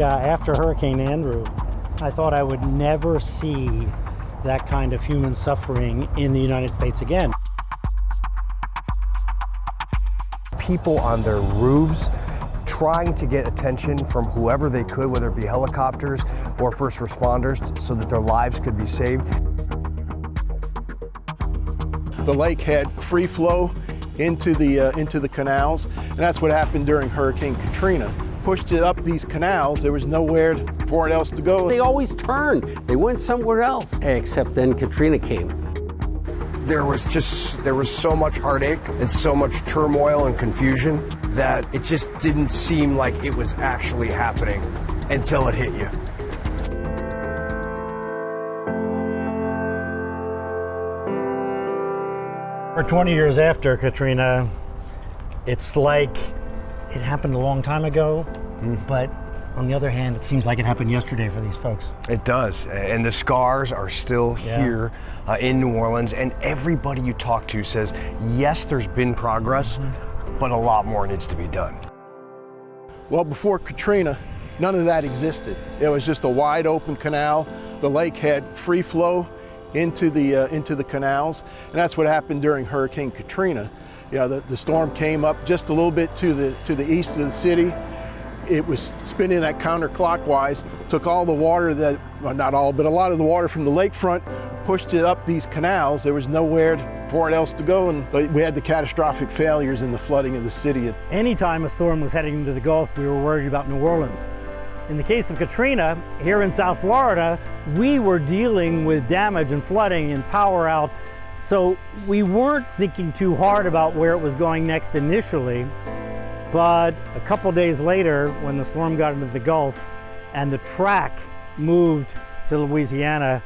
after Hurricane Andrew, I thought I would never see that kind of human suffering in the United States again. People on their roofs trying to get attention from whoever they could, whether it be helicopters or first responders, so that their lives could be saved. The lake had free flow into the canals, and that's what happened during Hurricane Katrina. Pushed it up these canals, there was nowhere for it else to go. They always turned. They went somewhere else, except then Katrina came. There was so much heartache and so much turmoil and confusion that it just didn't seem like it was actually happening until it hit you. For 20 years after Katrina, it's like it happened a long time ago, but on the other hand, it seems like it happened yesterday for these folks. It does, and the scars are still here in New Orleans, and everybody you talk to says, yes, there's been progress, but a lot more needs to be done. Well, before Katrina, none of that existed. It was just a wide open canal. The lake had free flow into the canals, and that's what happened during Hurricane Katrina. You know, the storm came up just a little bit to the east of the city. It was spinning that counterclockwise, took all the water well, not all, but a lot of the water from the lakefront, pushed it up these canals. There was nowhere for it else to go, and we had the catastrophic failures in the flooding of the city. Anytime a storm was heading into the Gulf, we were worried about New Orleans. In the case of Katrina, here in South Florida, we were dealing with damage and flooding and power out, so we weren't thinking too hard about where it was going next initially. But a couple days later, when the storm got into the Gulf and the track moved to Louisiana,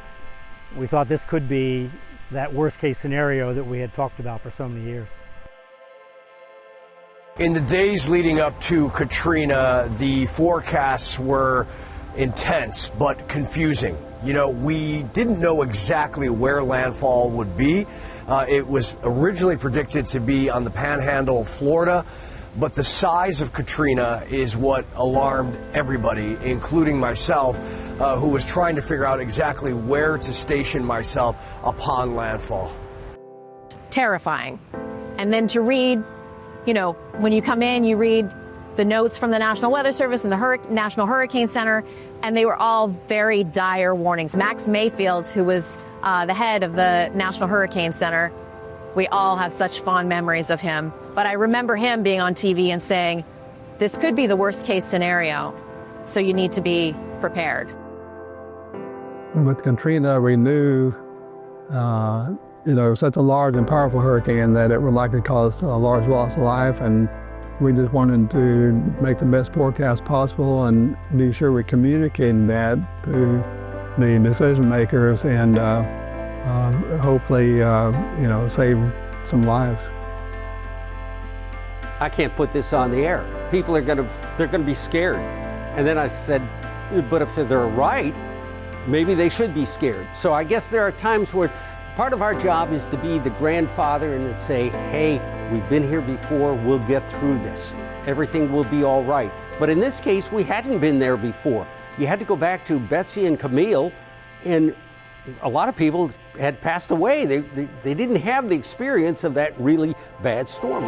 we thought this could be that worst case scenario that we had talked about for so many years. In the days leading up to Katrina, the forecasts were intense but confusing. You know, we didn't know exactly where landfall would be. It was originally predicted to be on the panhandle of Florida, but the size of Katrina is what alarmed everybody, including myself, who was trying to figure out exactly where to station myself upon landfall. Terrifying. And then to read, you know, when you come in, you read the notes from the National Weather Service and the National Hurricane Center, and they were all very dire warnings. Max Mayfield, who was the head of the National Hurricane Center, we all have such fond memories of him. But I remember him being on TV and saying, this could be the worst case scenario, so you need to be prepared. With Katrina, we knew, such a large and powerful hurricane that it would likely cause a large loss of life, and we just wanted to make the best forecast possible and be sure we communicated that to the decision makers and hopefully, save some lives. I can't put this on the air. People are they're gonna be scared. And then I said, but if they're right, maybe they should be scared. So I guess there are times where part of our job is to be the grandfather and to say, hey, we've been here before, we'll get through this. Everything will be all right. But in this case, we hadn't been there before. You had to go back to Betsy and Camille, and a lot of people had passed away. They didn't have the experience of that really bad storm.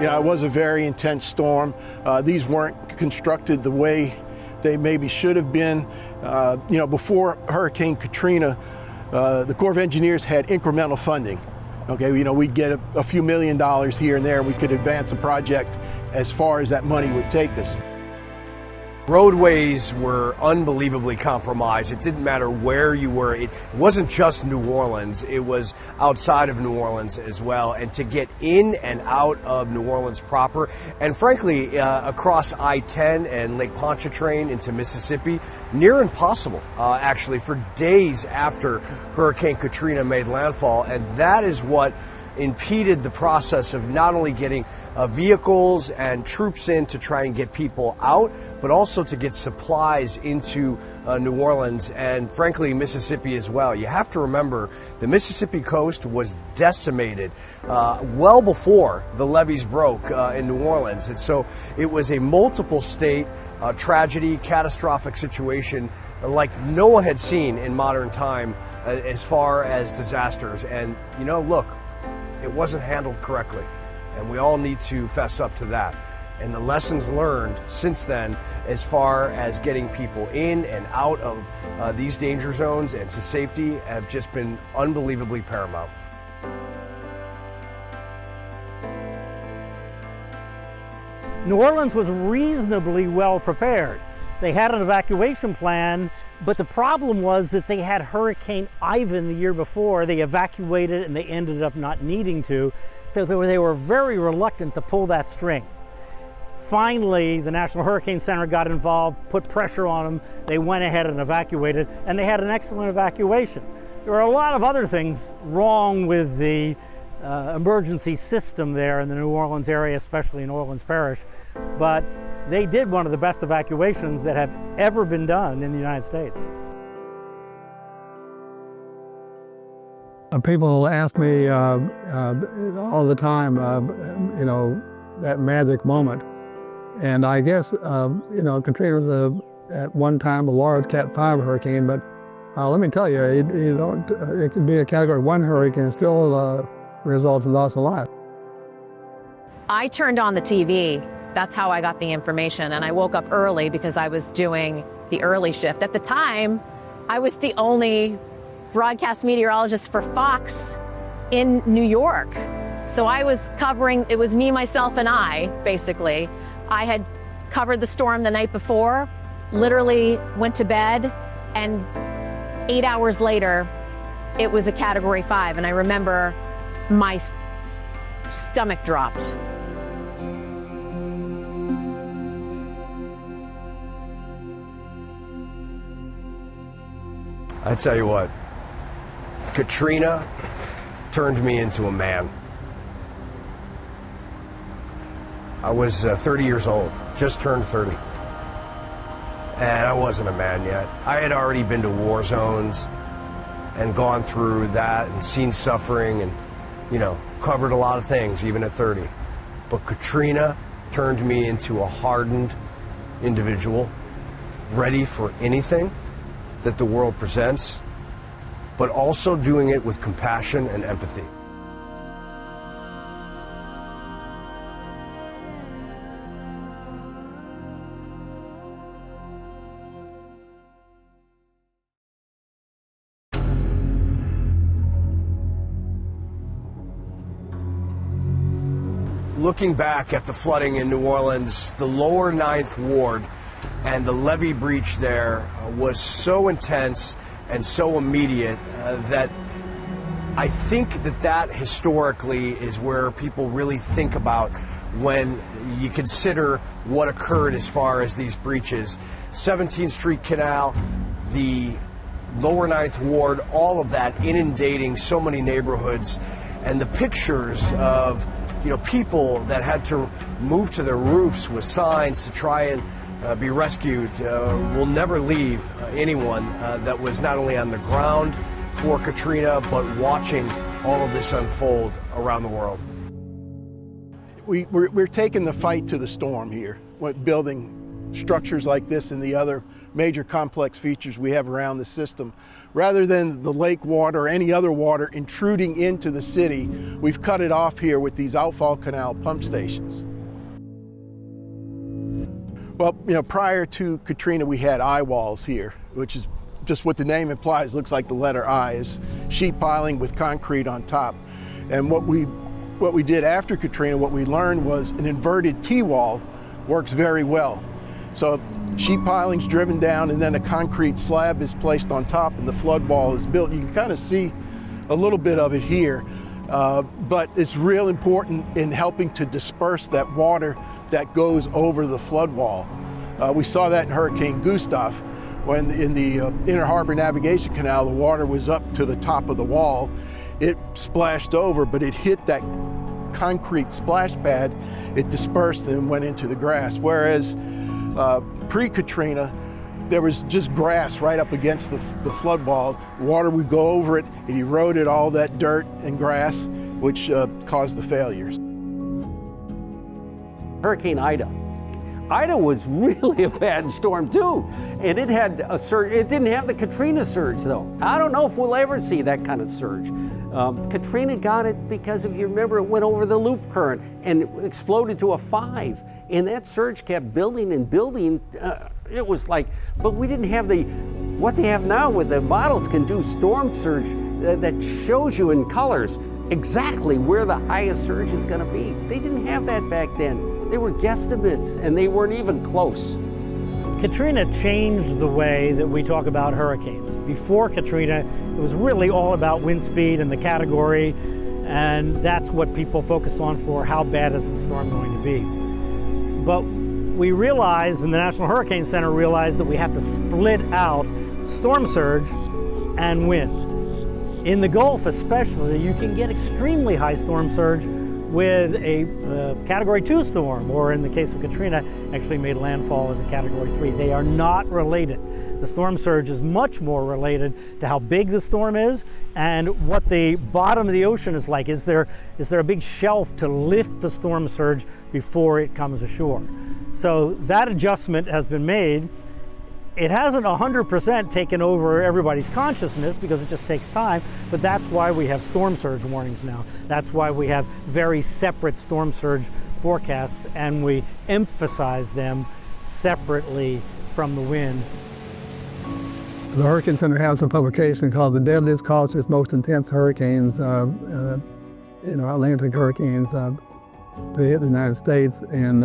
Yeah, it was a very intense storm. These weren't constructed the way they maybe should have been. Before Hurricane Katrina, the Corps of Engineers had incremental funding. Okay, we'd get a few $1 million here and there. We could advance a project as far as that money would take us. Roadways were unbelievably compromised. It didn't matter where you were. It wasn't just New Orleans. It was outside of New Orleans as well. And to get in and out of New Orleans proper, and frankly, across I-10 and Lake Pontchartrain into Mississippi, near impossible, actually, for days after Hurricane Katrina made landfall. And that is what impeded the process of not only getting vehicles and troops in to try and get people out, but also to get supplies into New Orleans and, frankly, Mississippi as well. You have to remember the Mississippi coast was decimated well before the levees broke in New Orleans. And so it was a multiple state tragedy, catastrophic situation like no one had seen in modern time as far as disasters. And, you know, look, it wasn't handled correctly. And we all need to fess up to that. And the lessons learned since then as far as getting people in and out of these danger zones and to safety have just been unbelievably paramount. New Orleans was reasonably well prepared. They had an evacuation plan, but the problem was that they had Hurricane Ivan the year before. They evacuated and they ended up not needing to, so they were very reluctant to pull that string. Finally, the National Hurricane Center got involved, put pressure on them. They went ahead and evacuated, and they had an excellent evacuation. There were a lot of other things wrong with the emergency system there in the New Orleans area, especially in Orleans Parish, but they did one of the best evacuations that have ever been done in the United States. People ask me all the time, you know, that magic moment. And I guess, you know, Katrina was at one time a large Cat 5 hurricane, but let me tell you, it can be a Category 1 hurricane and still result in loss of life. I turned on the TV. That's how I got the information. And I woke up early because I was doing the early shift. At the time, I was the only broadcast meteorologist for Fox in New York. So I was covering, it was me, myself, and I, basically. I had covered the storm the night before, literally went to bed, and 8 hours later, it was a Category 5. And I remember my stomach dropped. I tell you what, Katrina turned me into a man. I was 30 years old, just turned 30. And I wasn't a man yet. I had already been to war zones and gone through that and seen suffering and, you know, covered a lot of things, even at 30. But Katrina turned me into a hardened individual, ready for anything that the world presents, but also doing it with compassion and empathy. Looking back at the flooding in New Orleans, the lower 9th Ward and the levee breach there was so intense and so immediate that I think that historically is where people really think about when you consider what occurred as far as these breaches. 17th Street Canal, the lower 9th Ward, all of that inundating so many neighborhoods, and the pictures of, you know, people that had to move to their roofs with signs to try and be rescued will never leave anyone that was not only on the ground for Katrina, but watching all of this unfold around the world. We're taking the fight to the storm here, building structures like this and the other major complex features we have around the system. Rather than the lake water or any other water intruding into the city, we've cut it off here with these outfall canal pump stations. Well, you know, prior to Katrina, we had eye walls here, which is just what the name implies, looks like the letter I, is sheet piling with concrete on top. And what we did after Katrina, what we learned was an inverted T-wall works very well. So sheet piling's driven down and then a concrete slab is placed on top and the flood wall is built. You can kind of see a little bit of it here, but it's real important in helping to disperse that water that goes over the flood wall. We saw that in Hurricane Gustav, when in the Inner Harbor Navigation Canal, the water was up to the top of the wall. it splashed over, but it hit that concrete splash pad, it dispersed and went into the grass. Whereas pre-Katrina, there was just grass right up against the flood wall. Water would go over it, it eroded all that dirt and grass, which caused the failures. Hurricane Ida. Ida was really a bad storm too, and it had a surge. It didn't have the Katrina surge though. I don't know if we'll ever see that kind of surge. Katrina got it because, if you remember, it went over the loop current and exploded to a 5, and that surge kept building and building. It was like, but we didn't have what they have now with the models can do storm surge that shows you in colors exactly where the highest surge is going to be. They didn't have that back then. They were guesstimates, and they weren't even close. Katrina changed the way that we talk about hurricanes. Before Katrina, it was really all about wind speed and the category, and that's what people focused on for how bad is the storm going to be. But we realized, and the National Hurricane Center realized, that we have to split out storm surge and wind. In the Gulf especially, you can get extremely high storm surge with a Category 2 storm, or in the case of Katrina, actually made landfall as a Category 3. They are not related. The storm surge is much more related to how big the storm is and what the bottom of the ocean is like. Is there a big shelf to lift the storm surge before it comes ashore? So that adjustment has been made. It hasn't 100% taken over everybody's consciousness because it just takes time, but that's why we have storm surge warnings now. That's why we have very separate storm surge forecasts, and we emphasize them separately from the wind. The Hurricane Center has a publication called The Deadliest, Costliest, Most Intense Hurricanes, Atlantic hurricanes to hit the United States. And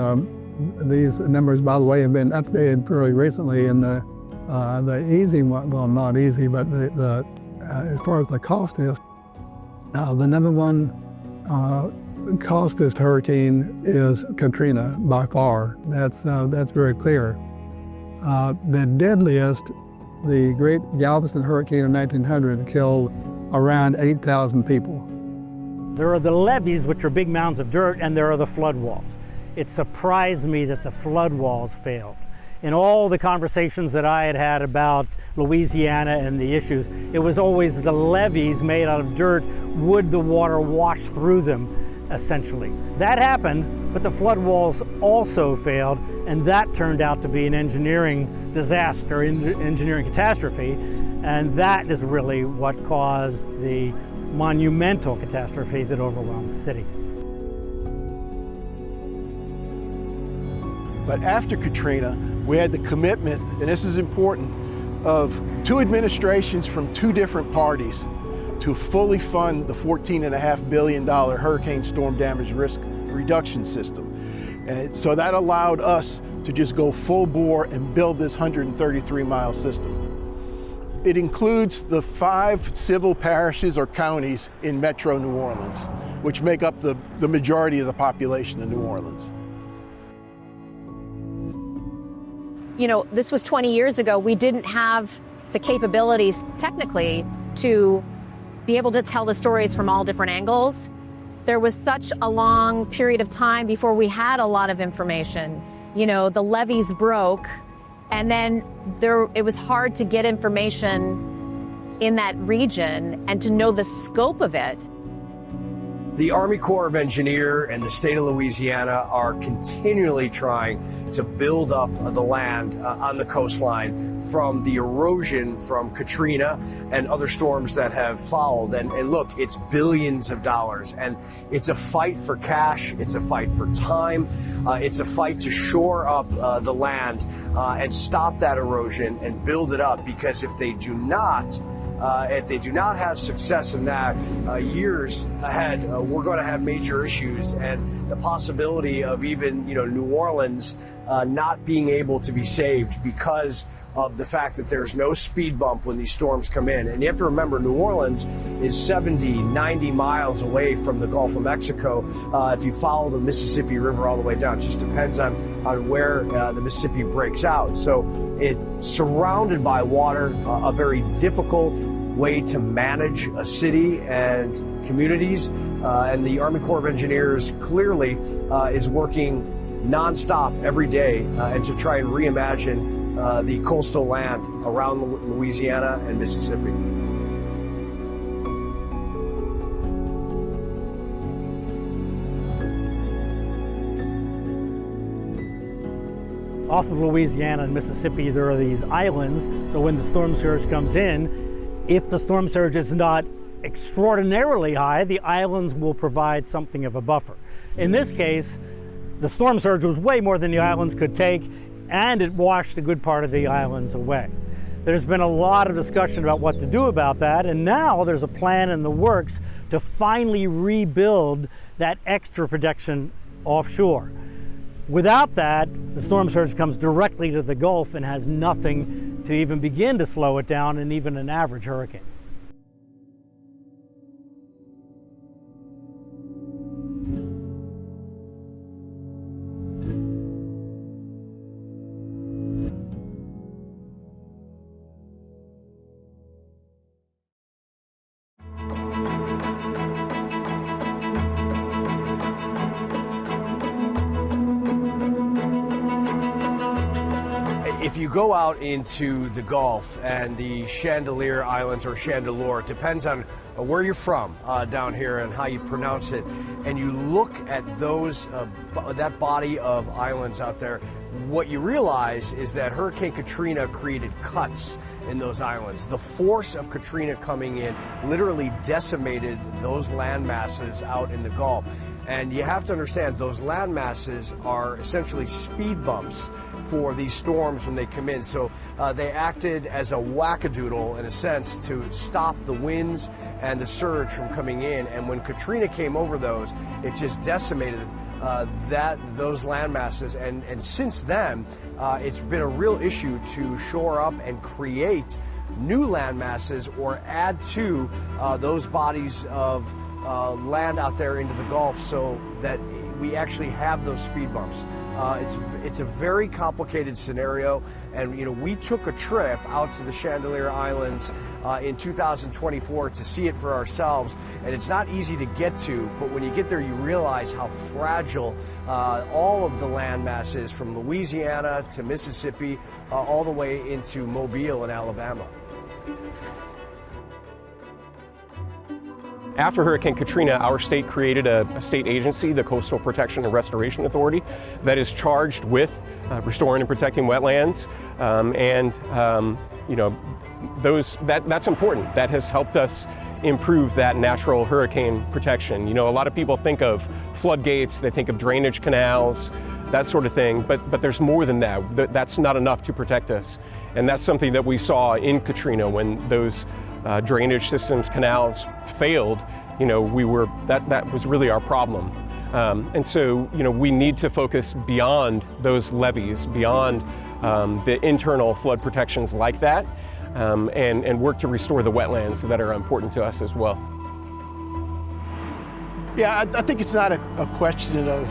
these numbers, by the way, have been updated fairly recently. And the easy one, well, not easy, but as far as the costliest, the number one costliest hurricane is Katrina by far. That's very clear. The deadliest, the Great Galveston Hurricane of 1900, killed around 8,000 people. There are the levees, which are big mounds of dirt, and there are the flood walls. It surprised me that the flood walls failed. In all the conversations that I had about Louisiana and the issues, it was always the levees made out of dirt. Would the water wash through them, essentially? That happened, but the flood walls also failed, and that turned out to be an engineering disaster, engineering catastrophe, and that is really what caused the monumental catastrophe that overwhelmed the city. But after Katrina, we had the commitment, and this is important, of 2 administrations from 2 different parties to fully fund the $14.5 billion hurricane storm damage risk reduction system. And so that allowed us to just go full bore and build this 133-mile system. It includes the 5 civil parishes or counties in Metro New Orleans, which make up the majority of the population of New Orleans. You know, this was 20 years ago. We didn't have the capabilities technically to be able to tell the stories from all different angles. There was such a long period of time before we had a lot of information. You know, the levees broke, and then it was hard to get information in that region and to know the scope of it. The Army Corps of Engineers and the state of Louisiana are continually trying to build up the land on the coastline from the erosion from Katrina and other storms that have followed. And look, it's billions of dollars, and it's a fight for cash. It's a fight for time. It's a fight to shore up the land and stop that erosion and build it up, because if they do not have success in that, years ahead, we're going to have major issues, and the possibility of even, New Orleans not being able to be saved because of the fact that there's no speed bump when these storms come in. And you have to remember, New Orleans is 70, 90 miles away from the Gulf of Mexico. If you follow the Mississippi River all the way down, it just depends on where the Mississippi breaks out. So it's surrounded by water, a very difficult way to manage a city and communities. And the Army Corps of Engineers clearly is working nonstop every day and to try and reimagine the coastal land around Louisiana and Mississippi. Off of Louisiana and Mississippi, there are these islands. So when the storm surge comes in, if the storm surge is not extraordinarily high, the islands will provide something of a buffer. In this case, the storm surge was way more than the islands could take, and it washed a good part of the islands away. There's been a lot of discussion about what to do about that, and now there's a plan in the works to finally rebuild that extra protection offshore. Without that, the storm surge comes directly to the Gulf and has nothing to even begin to slow it down in even an average hurricane. If you go out into the Gulf and the Chandelier Islands, or Chandeleur, it depends on where you're from down here and how you pronounce it, and you look at those that body of islands out there, what you realize is that Hurricane Katrina created cuts in those islands. The force of Katrina coming in literally decimated those land masses out in the Gulf. And you have to understand, those land masses are essentially speed bumps for these storms when they come in. So they acted as a wackadoodle, in a sense, to stop the winds and the surge from coming in. And when Katrina came over those, it just decimated those land masses. And since then, it's been a real issue to shore up and create new land masses or add to those bodies of land out there into the Gulf, so that we actually have those speed bumps. It's a very complicated scenario, and we took a trip out to the Chandelier Islands in 2024 to see it for ourselves, and it's not easy to get to, but when you get there you realize how fragile all of the land mass is, from Louisiana to Mississippi, all the way into Mobile in Alabama. After Hurricane Katrina, our state created a state agency, the Coastal Protection and Restoration Authority, that is charged with restoring and protecting wetlands. That's important. That has helped us improve that natural hurricane protection. A lot of people think of floodgates, they think of drainage canals, that sort of thing, but there's more than that. That's not enough to protect us. And that's something that we saw in Katrina when those drainage systems, canals failed. That was really our problem. And so, we need to focus beyond those levees, beyond the internal flood protections like that, and work to restore the wetlands that are important to us as well. Yeah, I think it's not a question of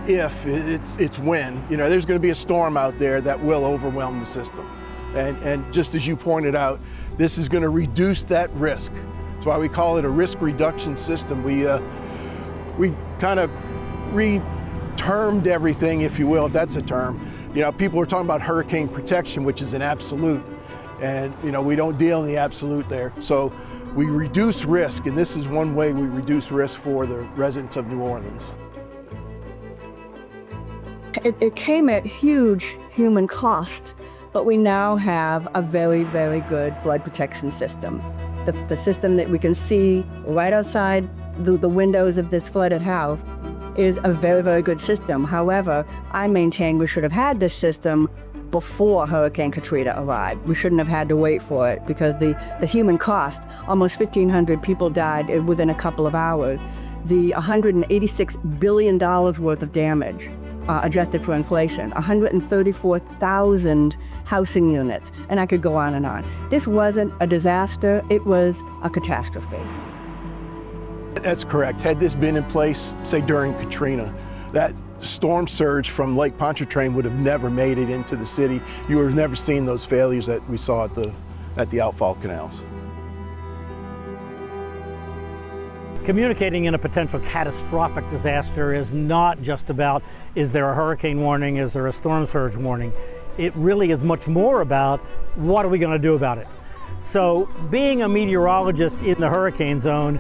if, it's when. There's going to be a storm out there that will overwhelm the system. And just as you pointed out, this is going to reduce that risk. That's why we call it a risk reduction system. We kind of re-termed everything, if you will, if that's a term. People are talking about hurricane protection, which is an absolute. And, we don't deal in the absolute there. So we reduce risk, and this is one way we reduce risk for the residents of New Orleans. It came at huge human cost, but we now have a very, very good flood protection system. The system that we can see right outside the windows of this flooded house is a very, very good system. However, I maintain we should have had this system before Hurricane Katrina arrived. We shouldn't have had to wait for it, because the human cost, almost 1,500 people died within a couple of hours. The $186 billion worth of damage, adjusted for inflation, 134,000 housing units, and I could go on and on. This wasn't a disaster, it was a catastrophe. That's correct. Had this been in place, say during Katrina, that storm surge from Lake Pontchartrain would have never made it into the city. You would have never seen those failures that we saw at the at the outfall canals. Communicating in a potential catastrophic disaster is not just about, is there a hurricane warning, is there a storm surge warning? It really is much more about, what are we going to do about it? So being a meteorologist in the hurricane zone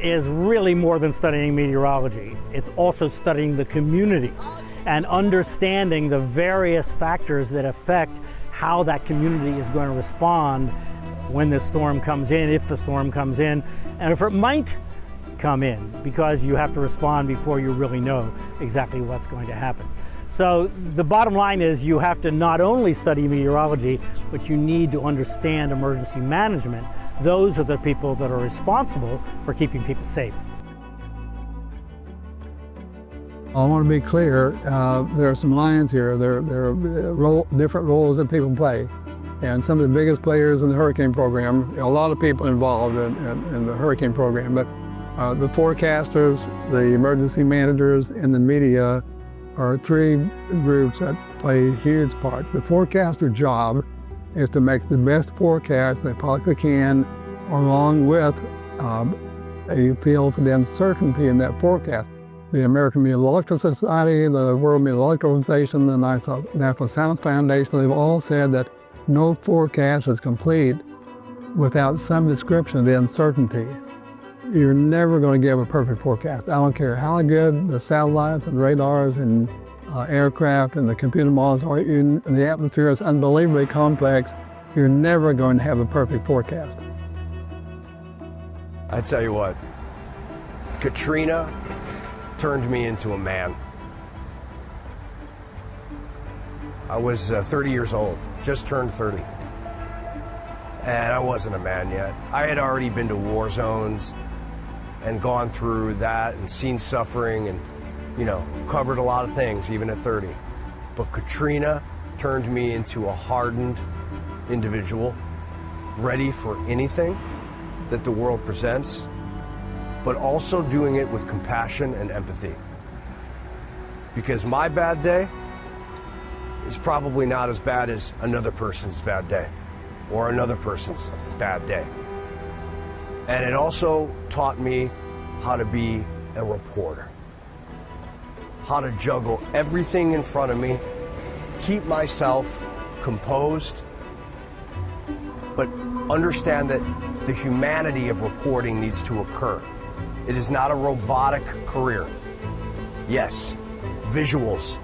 is really more than studying meteorology. It's also studying the community and understanding the various factors that affect how that community is going to respond when the storm comes in, if the storm comes in, and if it might come in, because you have to respond before you really know exactly what's going to happen. So the bottom line is, you have to not only study meteorology, but you need to understand emergency management. Those are the people that are responsible for keeping people safe. I want to be clear, there are some lines here. There are different roles that people play. And some of the biggest players in the hurricane program, a lot of people involved in the hurricane program, but the forecasters, the emergency managers, and the media are three groups that play huge parts. The forecaster job is to make the best forecast they possibly can, along with a feel for the uncertainty in that forecast. The American Meteorological Society, the World Meteorological Organization, the National Science Foundation, they've all said that no forecast is complete without some description of the uncertainty. You're never going to give a perfect forecast. I don't care how good the satellites and radars and aircraft and the computer models are, the atmosphere is unbelievably complex. You're never going to have a perfect forecast. I tell you what, Katrina turned me into a man. I was 30 years old, just turned 30. And I wasn't a man yet. I had already been to war zones and gone through that and seen suffering and, covered a lot of things, even at 30. But Katrina turned me into a hardened individual, ready for anything that the world presents, but also doing it with compassion and empathy. Because my bad day is probably not as bad as another person's bad day or another person's bad day. And it also taught me how to be a reporter, how to juggle everything in front of me, keep myself composed, but understand that the humanity of reporting needs to occur. It is not a robotic career. Yes, visuals,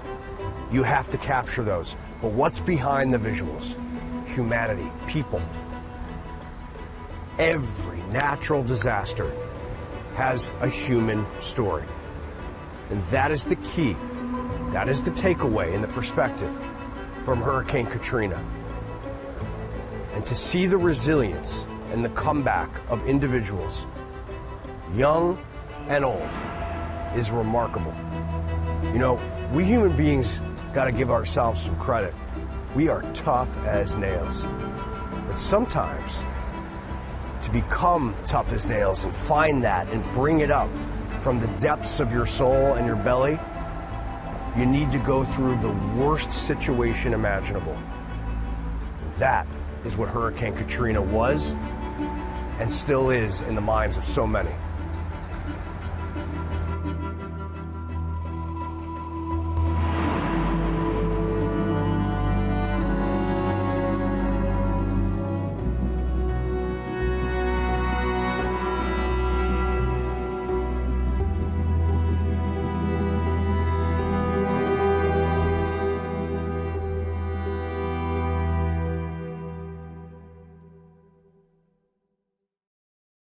you have to capture those, but what's behind the visuals? Humanity, people. Every natural disaster has a human story. And that is the key. That is the takeaway and the perspective from Hurricane Katrina. And to see the resilience and the comeback of individuals, young and old, is remarkable. We human beings got to give ourselves some credit. We are tough as nails. But sometimes, to become tough as nails and find that and bring it up from the depths of your soul and your belly, you need to go through the worst situation imaginable. That is what Hurricane Katrina was and still is in the minds of so many.